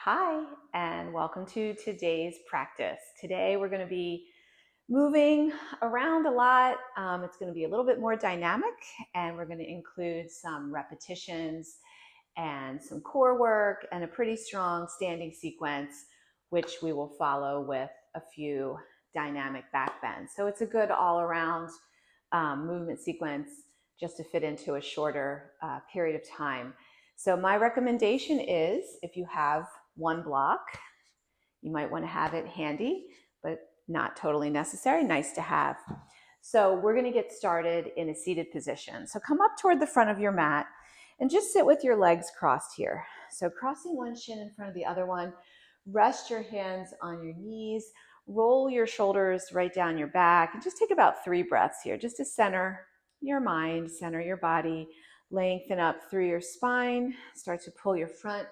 Hi, and welcome to today's practice. Today we're going to be moving around a lot. It's going to be a little bit more dynamic, and we're going to include some repetitions and some core work and a pretty strong standing sequence, which we will follow with a few dynamic back bends. So it's a good all-around movement sequence just to fit into a shorter period of time. So my recommendation is, if you have one block, you might want to have it handy, but not totally necessary, nice to have. So we're going to get started in a seated position. So come up toward the front of your mat and just sit with your legs crossed here. So crossing one shin in front of the other one, rest your hands on your knees, roll your shoulders right down your back, and just take about 3 breaths here, just to center your mind, center your body, lengthen up through your spine, start to pull your front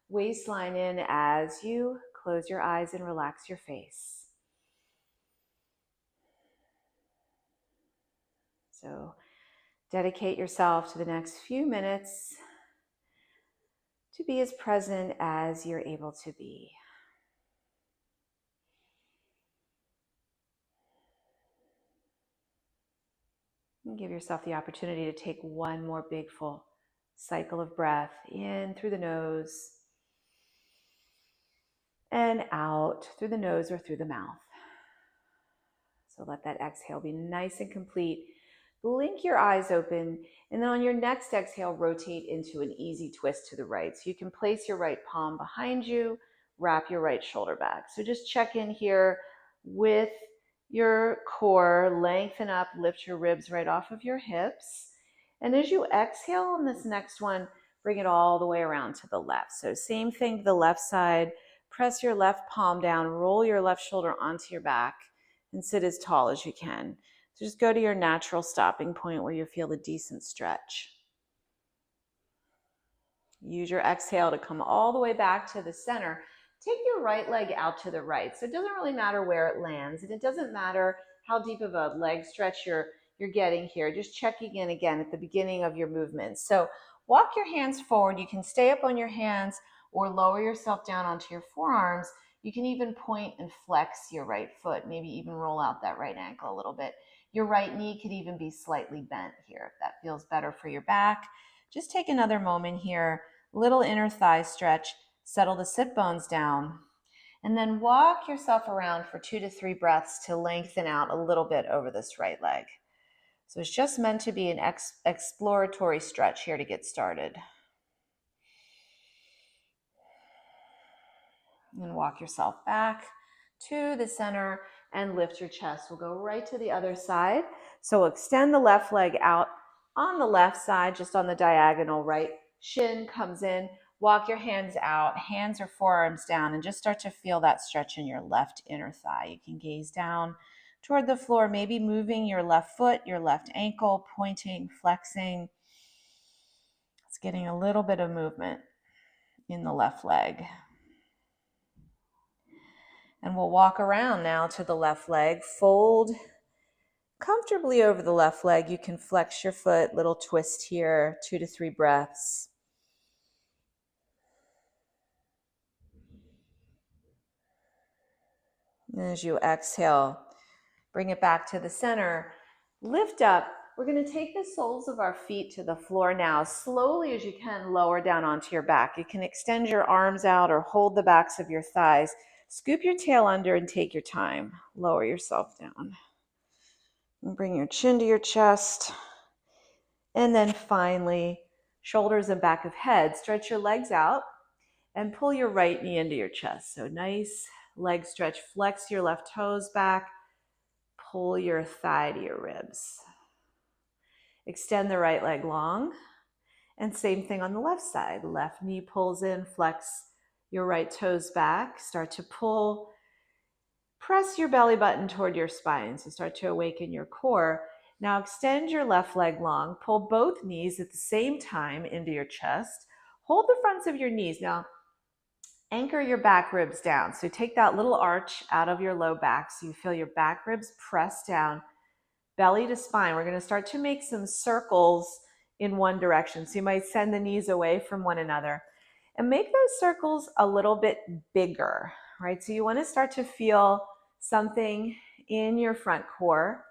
waistline in as you close your eyes and relax your face. So dedicate yourself to the next few minutes to be as present as you're able to be. And give yourself the opportunity to take one more big full cycle of breath in through the nose and out through the nose or through the mouth. So let that exhale be nice and complete. Blink your eyes open, and then on your next exhale, rotate into an easy twist to the right. So you can place your right palm behind you, wrap your right shoulder back. So just check in here with your core, lengthen up, lift your ribs right off of your hips. And as you exhale on this next one, bring it all the way around to the left. So same thing to the left side, press your left palm down, roll your left shoulder onto your back, and sit as tall as you can. So just go to your natural stopping point where you feel a decent stretch. Use your exhale to come all the way back to the center. Take your right leg out to the right. So it doesn't really matter where it lands, and it doesn't matter how deep of a leg stretch you're getting here. Just checking in again at the beginning of your movement. So walk your hands forward. You can stay up on your hands or lower yourself down onto your forearms. You can even point and flex your right foot, maybe even roll out that right ankle a little bit. Your right knee could even be slightly bent here if that feels better for your back. Just take another moment here, little inner thigh stretch, settle the sit bones down, and then walk yourself around for 2 to 3 breaths to lengthen out a little bit over this right leg. So it's just meant to be an exploratory stretch here to get started. And walk yourself back to the center and lift your chest. We'll go right to the other side. So we'll extend the left leg out on the left side, just on the diagonal. Right shin comes in. Walk your hands out, hands or forearms down, and just start to feel that stretch in your left inner thigh. You can gaze down toward the floor, maybe moving your left foot, your left ankle, pointing, flexing. It's getting a little bit of movement in the left leg. And we'll walk around now to the left leg. Fold comfortably over the left leg. You can flex your foot, little twist here, 2 to 3 breaths. And as you exhale, bring it back to the center. Lift up. We're going to take the soles of our feet to the floor now. Slowly as you can, lower down onto your back. You can extend your arms out or hold the backs of your thighs. Scoop your tail under and take your time. Lower yourself down. And bring your chin to your chest. And then finally, shoulders and back of head. Stretch your legs out and pull your right knee into your chest. So nice leg stretch. Flex your left toes back. Pull your thigh to your ribs. Extend the right leg long. And same thing on the left side. Left knee pulls in, flex your right toes back. Start to pull. Press your belly button toward your spine. So start to awaken your core. Now extend your left leg long. Pull both knees at the same time into your chest. Hold the fronts of your knees. Now anchor your back ribs down. So take that little arch out of your low back so you feel your back ribs press down, belly to spine. We're going to start to make some circles in one direction. So you might send the knees away from one another. And make those circles a little bit bigger, right? So you want to start to feel something in your front core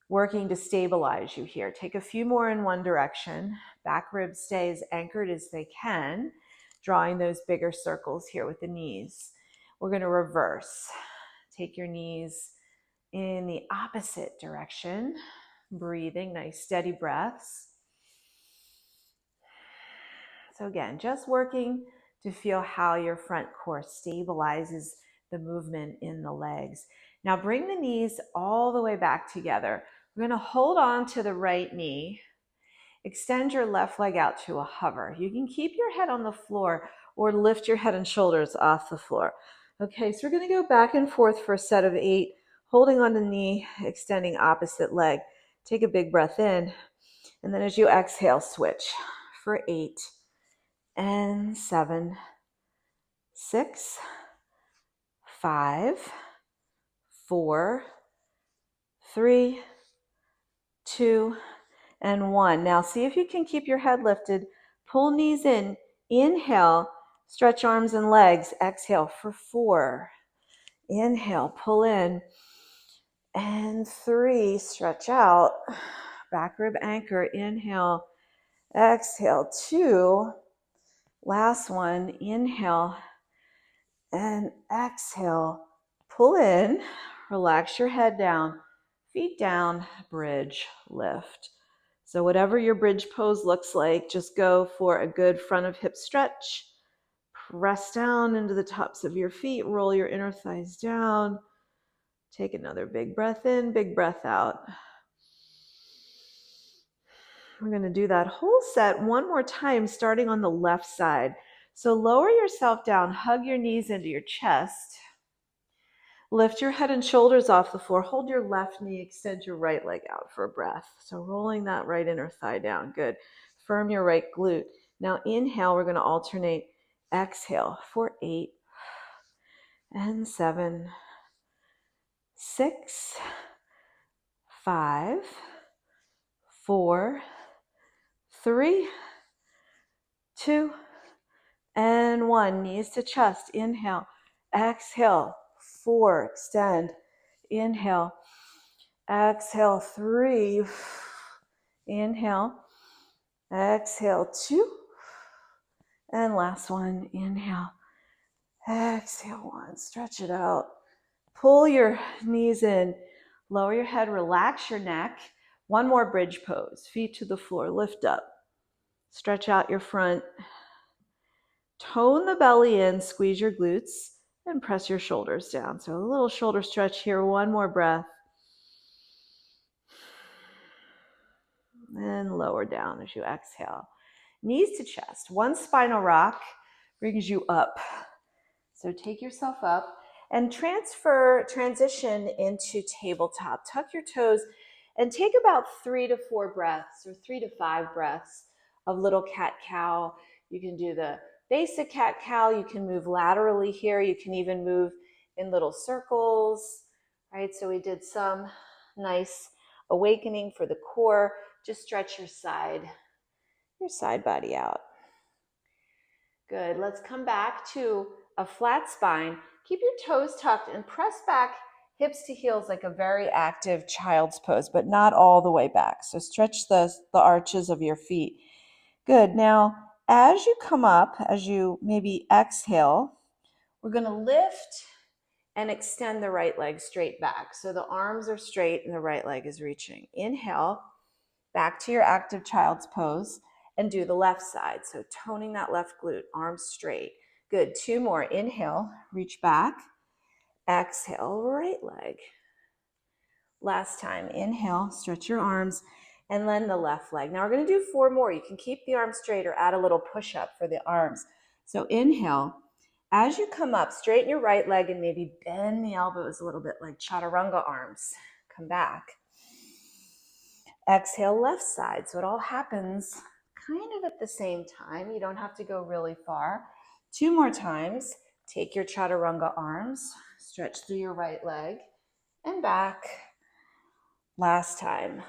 working to stabilize you here. Take a few more in one direction. Back ribs stay as anchored as they can, drawing those bigger circles here with the knees. We're going to reverse. Take your knees in the opposite direction. Breathing, nice steady breaths. So again, just working to feel how your front core stabilizes the movement in the legs. Now bring the knees all the way back together. We're going to hold on to the right knee. Extend your left leg out to a hover. You can keep your head on the floor or lift your head and shoulders off the floor. Okay, so we're going to go back and forth for a set of 8, holding on the knee, extending opposite leg. Take a big breath in, and then as you exhale, switch for 8 and 7, 6, 5, 4, 3, 2, and 1. Now see if you can keep your head lifted. Pull knees in. Inhale, stretch arms and legs. Exhale for 4. Inhale, pull in. And 3, stretch out. Back rib anchor. Inhale, exhale. 2. Last one. Inhale and exhale. Pull in. Relax your head down. Feet down. Bridge. Lift. So whatever your bridge pose looks like, just go for a good front of hip stretch. Press down into the tops of your feet. Roll your inner thighs down. Take another big breath in, big breath out. We're going to do that whole set one more time, starting on the left side. So lower yourself down, hug your knees into your chest. Lift your head and shoulders off the floor. Hold your left knee, extend your right leg out for a breath. So rolling that right inner thigh down. Good. Firm your right glute. Now inhale, we're going to alternate. Exhale for 8 and 7, 6, 5, 4, 3, 2, and 1. Knees to chest. Inhale. Exhale. 4. Extend. Inhale. Exhale. 3. Inhale. Exhale. 2. And last one. Inhale. Exhale. 1. Stretch it out. Pull your knees in. Lower your head. Relax your neck. One more bridge pose. Feet to the floor. Lift up. Stretch out your front. Tone the belly in. Squeeze your glutes. And press your shoulders down. So a little shoulder stretch here. One more breath. And lower down as you exhale. Knees to chest. One spinal rock brings you up. So take yourself up and transition into tabletop. Tuck your toes and take about 3 to 4 breaths or 3 to 5 breaths of little cat-cow. You can do the basic cat-cow. You can move laterally here. You can even move in little circles, right? So we did some nice awakening for the core. Just stretch your side body out. Good. Let's come back to a flat spine. Keep your toes tucked and press back hips to heels like a very active child's pose, but not all the way back. So stretch the arches of your feet. Good. Now, as you come up, as you maybe exhale, we're going to lift and extend the right leg straight back. So the arms are straight and the right leg is reaching. Inhale, back to your active child's pose, and do the left side. So toning that left glute, arms straight. Good. 2 more. Inhale, reach back. Exhale, right leg. Last time. Inhale, stretch your arms, and then the left leg. Now we're going to do 4 more. You can keep the arms straight or add a little push-up for the arms. So inhale. As you come up, straighten your right leg and maybe bend the elbows a little bit like chaturanga arms. Come back. Exhale, left side. So it all happens kind of at the same time. You don't have to go really far. 2 more times. Take your chaturanga arms, stretch through your right leg, and back. Last time,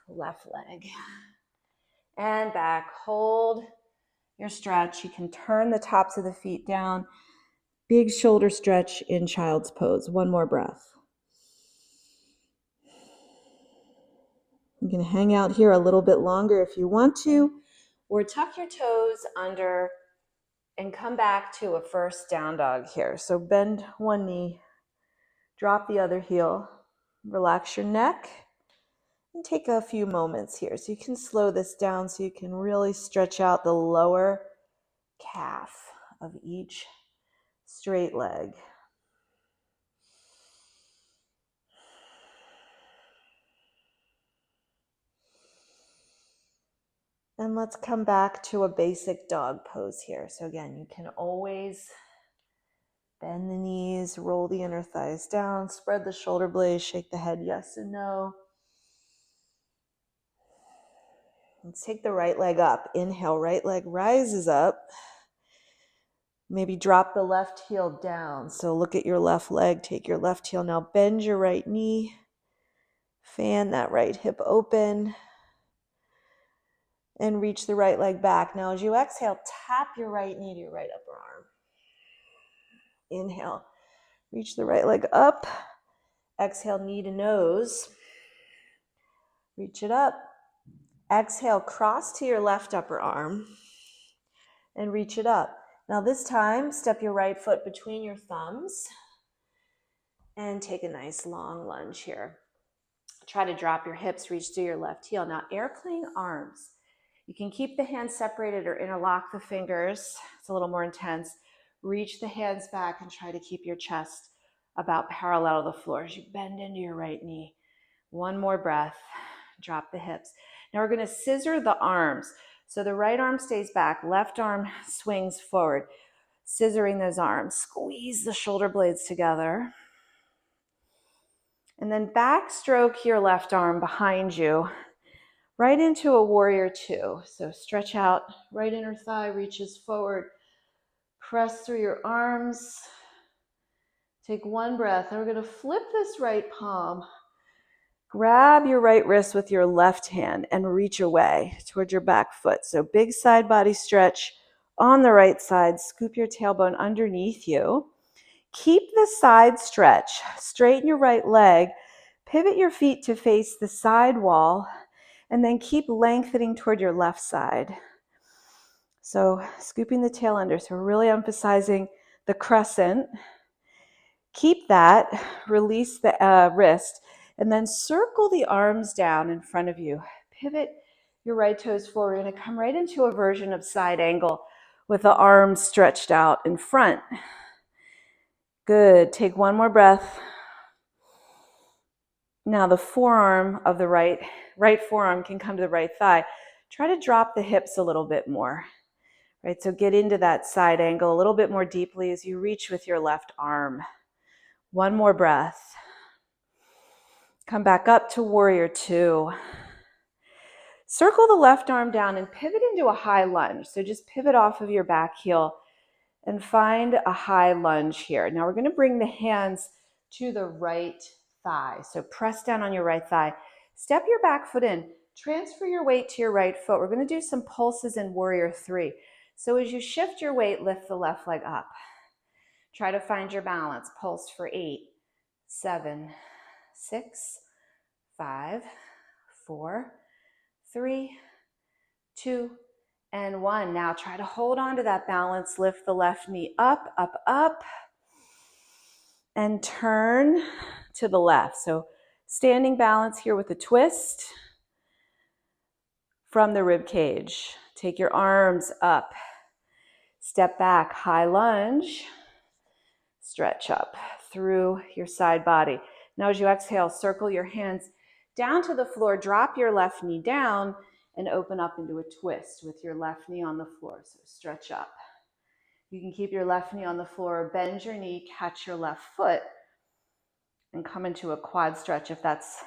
left leg. And back. Hold your stretch. You can turn the tops of the feet down. Big shoulder stretch in child's pose. One more breath. You can hang out here a little bit longer if you want to, or tuck your toes under and come back to a first down dog here. So bend one knee, drop the other heel, relax your neck, and take a few moments here. So you can slow this down so you can really stretch out the lower calf of each straight leg. And let's come back to a basic dog pose here. So again, you can always bend the knees, roll the inner thighs down, spread the shoulder blades, shake the head yes and no. Let's take the right leg up. Inhale, right leg rises up. Maybe drop the left heel down. So look at your left leg, take your left heel. Now bend your right knee. Fan that right hip open. And reach the right leg back. Now as you exhale, tap your right knee to your right upper arm. Inhale, reach the right leg up. Exhale, knee to nose. Reach it up. Exhale, cross to your left upper arm and reach it up. Now this time, step your right foot between your thumbs and take a nice long lunge here. Try to drop your hips, reach through your left heel. Now airplane arms. You can keep the hands separated or interlock the fingers. It's a little more intense. Reach the hands back and try to keep your chest about parallel to the floor as you bend into your right knee. One more breath. Drop the hips. Now we're going to scissor the arms. So the right arm stays back, left arm swings forward. Scissoring those arms. Squeeze the shoulder blades together. And then backstroke your left arm behind you, right into a warrior two. So stretch out, right inner thigh reaches forward. Press through your arms. Take one breath. And we're going to flip this right palm. Grab your right wrist with your left hand and reach away towards your back foot. So big side body stretch on the right side. Scoop your tailbone underneath you. Keep the side stretch. Straighten your right leg. Pivot your feet to face the side wall. And then keep lengthening toward your left side. So scooping the tail under. So we're really emphasizing the crescent. Keep that. Release the wrist. And then circle the arms down in front of you. Pivot your right toes forward. You're going to come right into a version of side angle with the arms stretched out in front. Good. Take one more breath. Now the forearm of the right forearm can come to the right thigh. Try to drop the hips a little bit more. Right, so get into that side angle a little bit more deeply as you reach with your left arm. One more breath. Come back up to warrior two. Circle the left arm down and pivot into a high lunge. So just pivot off of your back heel and find a high lunge here. Now we're going to bring the hands to the right thigh. So press down on your right thigh. Step your back foot in. Transfer your weight to your right foot. We're going to do some pulses in warrior three. So as you shift your weight, lift the left leg up. Try to find your balance. Pulse for 8, 7, 6, 5, 4, 3, 2, and 1. Now try to hold on to that balance. Lift the left knee up, up, up, and turn to the left. So standing balance here with a twist from the rib cage. Take your arms up. Step back, high lunge. Stretch up through your side body. Now as you exhale, circle your hands down to the floor. Drop your left knee down and open up into a twist with your left knee on the floor. So stretch up. You can keep your left knee on the floor, bend your knee, catch your left foot, and come into a quad stretch if that's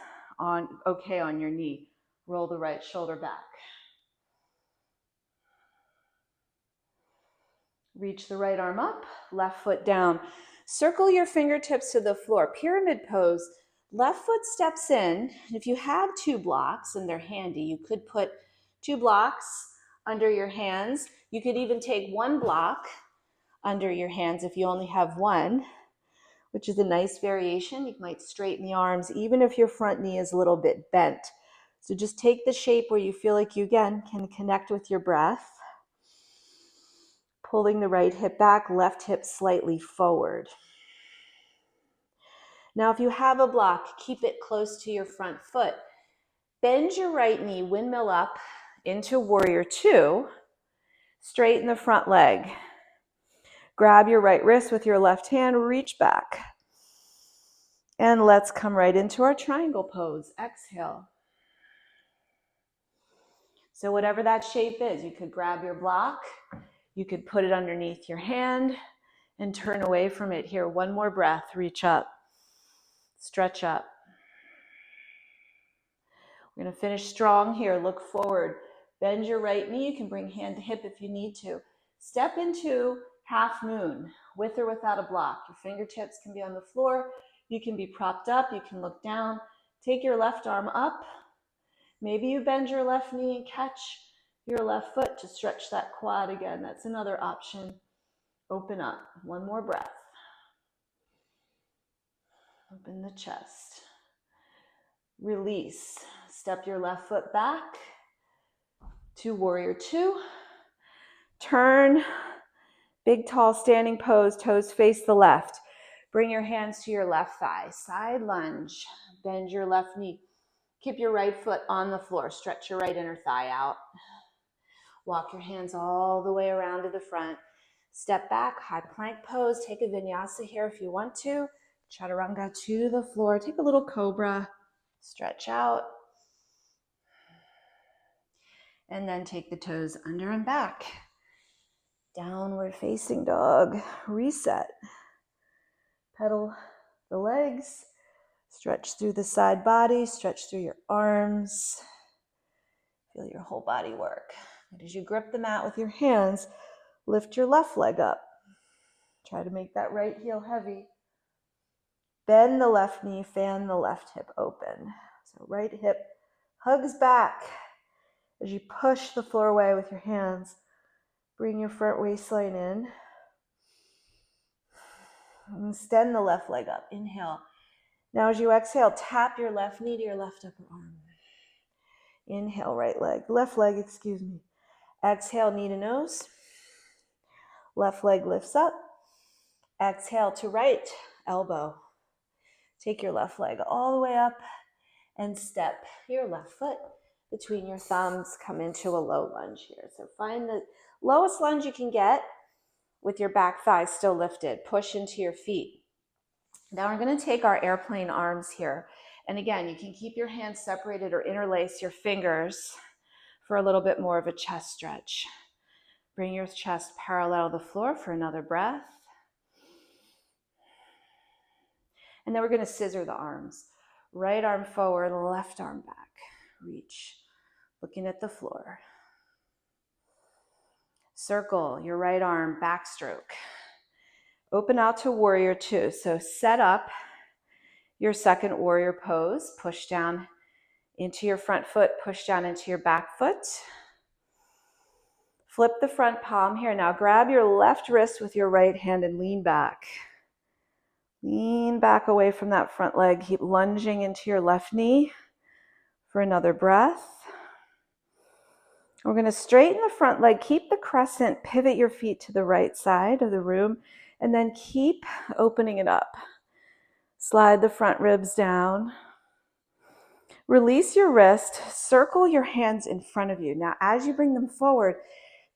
okay on your knee. Roll the right shoulder back. Reach the right arm up, left foot down. Circle your fingertips to the floor. Pyramid pose. Left foot steps in. If you have 2 blocks and they're handy, you could put 2 blocks under your hands. You could even take one block under your hands if you only have one, which is a nice variation. You might straighten the arms even if your front knee is a little bit bent. So just take the shape where you feel like you, again, can connect with your breath. Pulling the right hip back, left hip slightly forward. Now, if you have a block, keep it close to your front foot. Bend your right knee, windmill up into warrior two. Straighten the front leg. Grab your right wrist with your left hand, reach back. And let's come right into our triangle pose. Exhale. So whatever that shape is, you could grab your block, you could put it underneath your hand and turn away from it here. One more breath, reach up, stretch up. We're gonna finish strong here, look forward. Bend your right knee, you can bring hand to hip if you need to. Step into half moon, with or without a block. Your fingertips can be on the floor, you can be propped up, you can look down. Take your left arm up. Maybe you bend your left knee and catch your left foot to stretch that quad again. That's another option. Open up. One more breath. Open the chest. Release. Step your left foot back to warrior two. Turn. Big, tall, standing pose. Toes face the left. Bring your hands to your left thigh. Side lunge. Bend your left knee. Keep your right foot on the floor. Stretch your right inner thigh out. Walk your hands all the way around to the front. Step back, high plank pose. Take a vinyasa here if you want to. Chaturanga to the floor. Take a little cobra. Stretch out. And then take the toes under and back. Downward facing dog. Reset. Pedal the legs. Stretch through the side body. Stretch through your arms. Feel your whole body work. And as you grip the mat with your hands, lift your left leg up. Try to make that right heel heavy. Bend the left knee, fan the left hip open. So right hip hugs back as you push the floor away with your hands. Bring your front waistline in. And extend the left leg up. Inhale. Now as you exhale, tap your left knee to your left upper arm. Inhale, left leg, excuse me. Exhale, knee to nose. Left leg lifts up. Exhale to right elbow. Take your left leg all the way up and step your left foot between your thumbs. Come into a low lunge here. So find the lowest lunge you can get with your back thighs still lifted. Push into your feet. Now we're going to take our airplane arms here. And again, you can keep your hands separated or interlace your fingers for a little bit more of a chest stretch. Bring your chest parallel to the floor for another breath. And then we're going to scissor the arms. Right arm forward, left arm back. Reach, looking at the floor. Circle your right arm, backstroke. Open out to warrior two. So set up your second warrior pose. Push down into your front foot, push down into your back foot. Flip the front palm here. Now grab your left wrist with your right hand and lean back. Lean back away from that front leg. Keep lunging into your left knee for another breath. We're going to straighten the front leg. Keep the crescent. Pivot your feet to the right side of the room. And then keep opening it up. Slide the front ribs down. Release your wrist. Circle your hands in front of you. Now, as you bring them forward,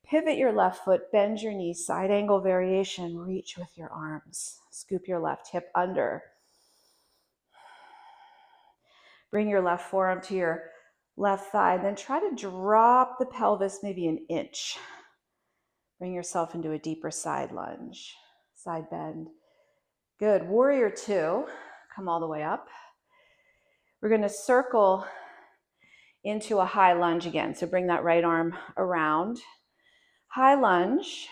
pivot your left foot. Bend your knees. Side angle variation. Reach with your arms. Scoop your left hip under. Bring your left forearm to your left thigh. Then try to drop the pelvis maybe an inch. Bring yourself into a deeper side lunge. Side bend. Good. Warrior two. Come all the way up. We're going to circle into a high lunge again. So bring that right arm around. High lunge.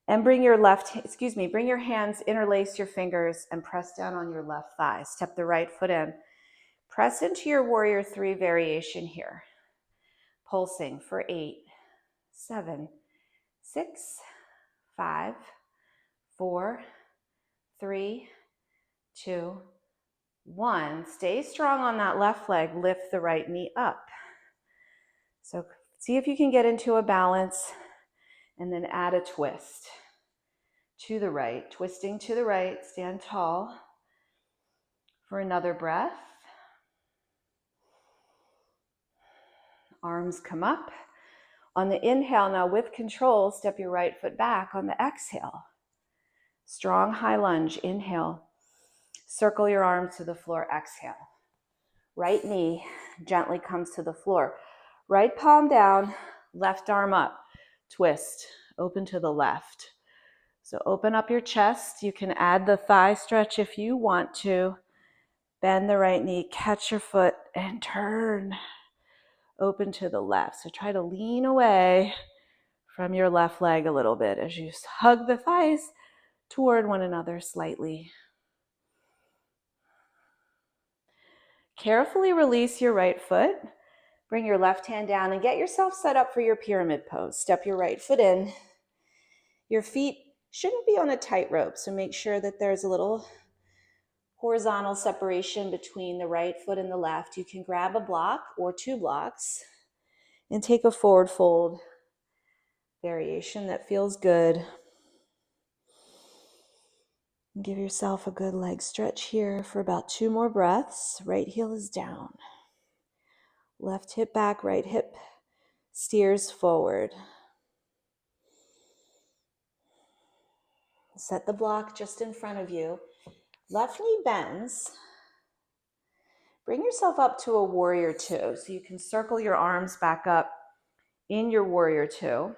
And bring your hands, interlace your fingers and press down on your left thigh. Step the right foot in. Press into your warrior three variation here. Pulsing for 8, 7, 6, 5, 4, 3, 2, 1. Stay strong on that left leg. Lift the right knee up. So see if you can get into a balance and then add a twist to the right. Twisting to the right. Stand tall for another breath. Arms come up. On the inhale, now with control, step your right foot back. On the exhale, strong high lunge. Inhale. Circle your arms to the floor. Exhale. Right knee gently comes to the floor. Right palm down, left arm up. Twist. Open to the left. So open up your chest. You can add the thigh stretch if you want to. Bend the right knee, catch your foot, and turn. Open to the left. So try to lean away from your left leg a little bit as you hug the thighs toward one another slightly. Carefully release your right foot. Bring your left hand down and get yourself set up for your pyramid pose. Step your right foot in. Your feet shouldn't be on a tightrope, so make sure that there's a little horizontal separation between the right foot and the left. You can grab a block or 2 blocks and take a forward fold variation that feels good. Give yourself a good leg stretch here for about 2 more breaths. Right heel is down. Left hip back, right hip steers forward. Set the block just in front of you. Left knee bends. Bring yourself up to a warrior 2. So you can circle your arms back up in your warrior 2.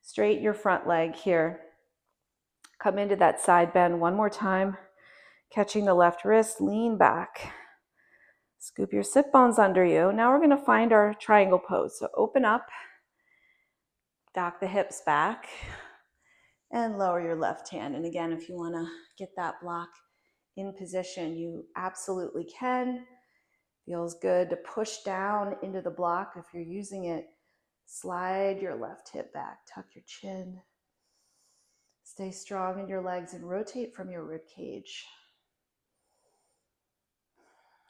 Straighten your front leg here. Come into that side bend one more time. Catching the left wrist, lean back. Scoop your sit bones under you. Now we're going to find our triangle pose. So open up, dock the hips back, and lower your left hand. And again, if you want to get that block in position, you absolutely can. Feels good to push down into the block. If you're using it, slide your left hip back, tuck your chin. Stay strong in your legs and rotate from your rib cage.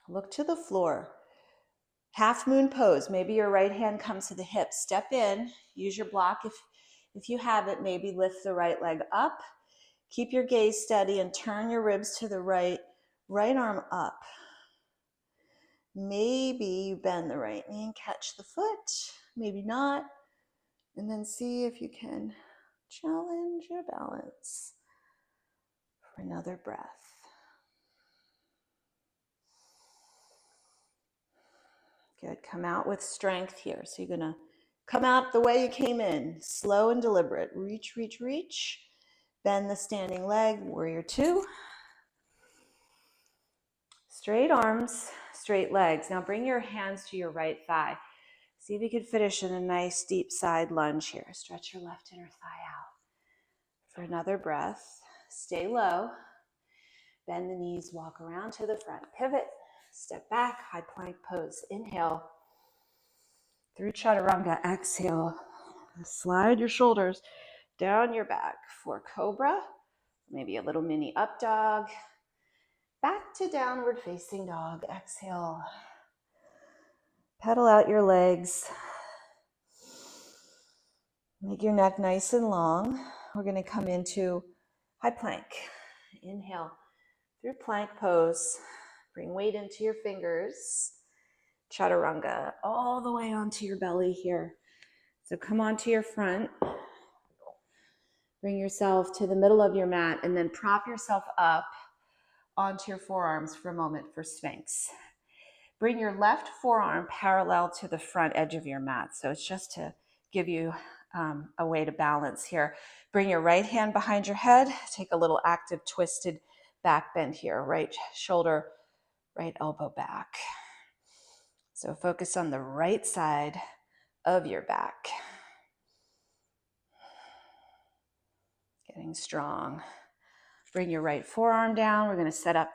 Look to the floor. Half moon pose. Maybe your right hand comes to the hip. Step in, use your block. If you have it, maybe lift the right leg up. Keep your gaze steady and turn your ribs to the right. Right arm up. Maybe you bend the right knee and catch the foot. Maybe not. And then see if you can challenge your balance for another breath. Good. Come out with strength here. So you're going to come out the way you came in. Slow and deliberate. Reach, reach, reach. Bend the standing leg. Warrior 2. Straight arms, straight legs. Now bring your hands to your right thigh. See if you can finish in a nice deep side lunge here. Stretch your left inner thigh out. For another breath, stay low. Bend the knees, walk around to the front. Pivot, step back, high plank pose. Inhale. Through chaturanga, exhale. Slide your shoulders down your back for cobra. Maybe a little mini up dog. Back to downward facing dog. Exhale. Pedal out your legs. Make your neck nice and long. We're going to come into high plank. Inhale through plank pose. Bring weight into your fingers. Chaturanga all the way onto your belly here. So come onto your front. Bring yourself to the middle of your mat and then prop yourself up onto your forearms for a moment for Sphinx. Bring your left forearm parallel to the front edge of your mat. So it's just to give you a way to balance here. Bring your right hand behind your head. Take a little active twisted back bend here. Right shoulder, right elbow back. So focus on the right side of your back. Getting strong. Bring your right forearm down. We're going to set up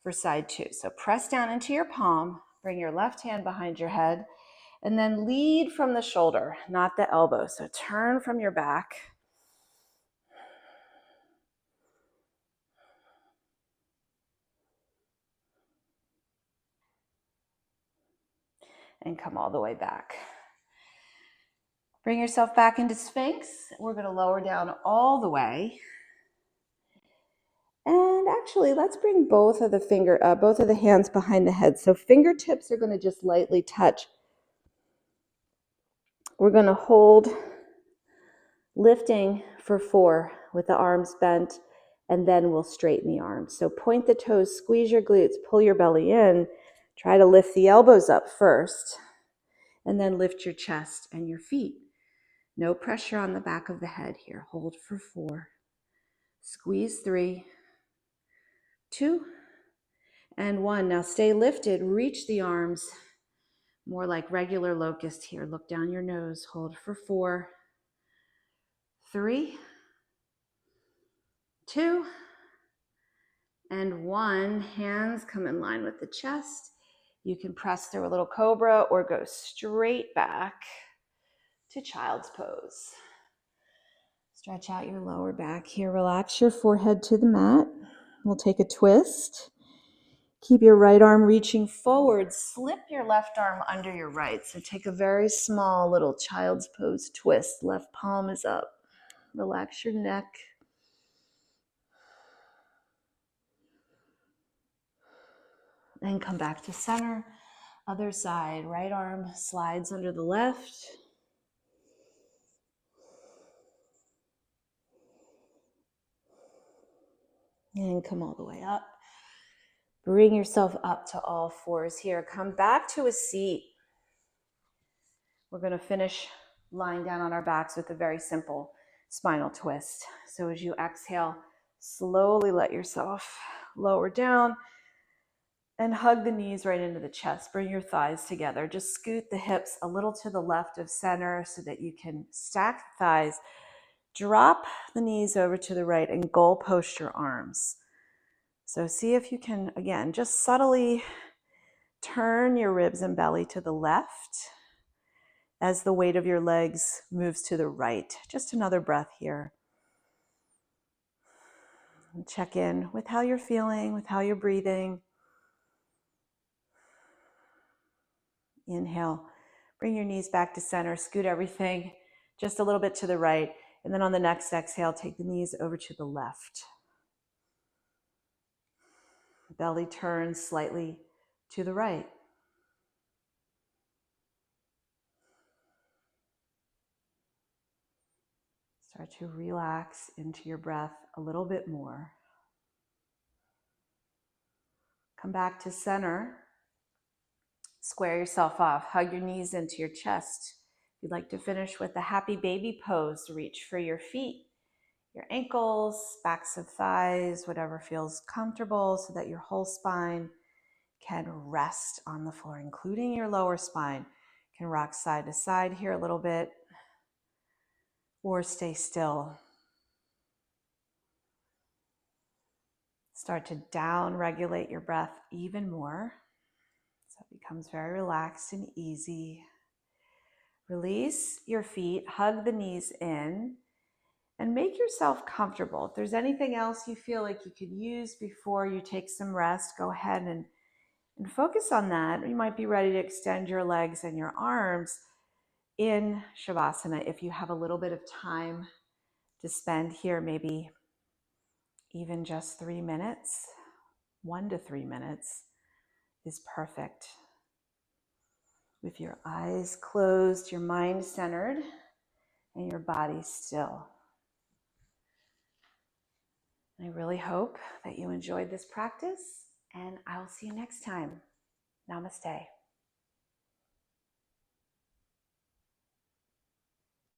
for side 2. So press down into your palm. Bring your left hand behind your head. And then lead from the shoulder, not the elbow. So turn from your back. And come all the way back. Bring yourself back into Sphinx. We're going to lower down all the way. And actually, let's bring both of the hands behind the head. So fingertips are going to just lightly touch. We're going to hold lifting for 4 with the arms bent, and then we'll straighten the arms. So point the toes, squeeze your glutes, pull your belly in. Try to lift the elbows up first, and then lift your chest and your feet. No pressure on the back of the head here. Hold for 4. Squeeze 3, 2, and 1. Now stay lifted. Reach the arms more like regular locust here. Look down your nose. Hold for 4, 3, 2, and 1. Hands come in line with the chest. You can press through a little cobra or go straight back to child's pose. Stretch out your lower back here. Relax your forehead to the mat. We'll take a twist. Keep your right arm reaching forward. Slip your left arm under your right. So take a very small little child's pose twist. Left palm is up. Relax your neck. And come back to center. Other side. Right arm slides under the left. And come all the way up. Bring yourself up to all fours here. Come back to a seat. We're going to finish lying down on our backs with a very simple spinal twist. So as you exhale, slowly let yourself lower down and hug the knees right into the chest. Bring your thighs together. Just scoot the hips a little to the left of center so that you can stack the thighs. Drop the knees over to the right and goal post your arms. So see if you can, again, just subtly turn your ribs and belly to the left as the weight of your legs moves to the right. Just another breath here. And check in with how you're feeling, with how you're breathing. Inhale. Bring your knees back to center. Scoot everything just a little bit to the right. And then on the next exhale, take the knees over to the left. Belly turns slightly to the right. Start to relax into your breath a little bit more. Come back to center. Square yourself off. Hug your knees into your chest. If you'd like to finish with the happy baby pose, reach for your feet, your ankles, backs of thighs, whatever feels comfortable so that your whole spine can rest on the floor, including your lower spine. You can rock side to side here a little bit or stay still. Start to down regulate your breath even more so it becomes very relaxed and easy. Release your feet, hug the knees in, and make yourself comfortable. If there's anything else you feel like you could use before you take some rest, go ahead and focus on that. You might be ready to extend your legs and your arms in Shavasana if you have a little bit of time to spend here, maybe even just 3 minutes. 1 to 3 minutes is perfect. With your eyes closed, your mind centered, and your body still. I really hope that you enjoyed this practice, and I'll see you next time. Namaste.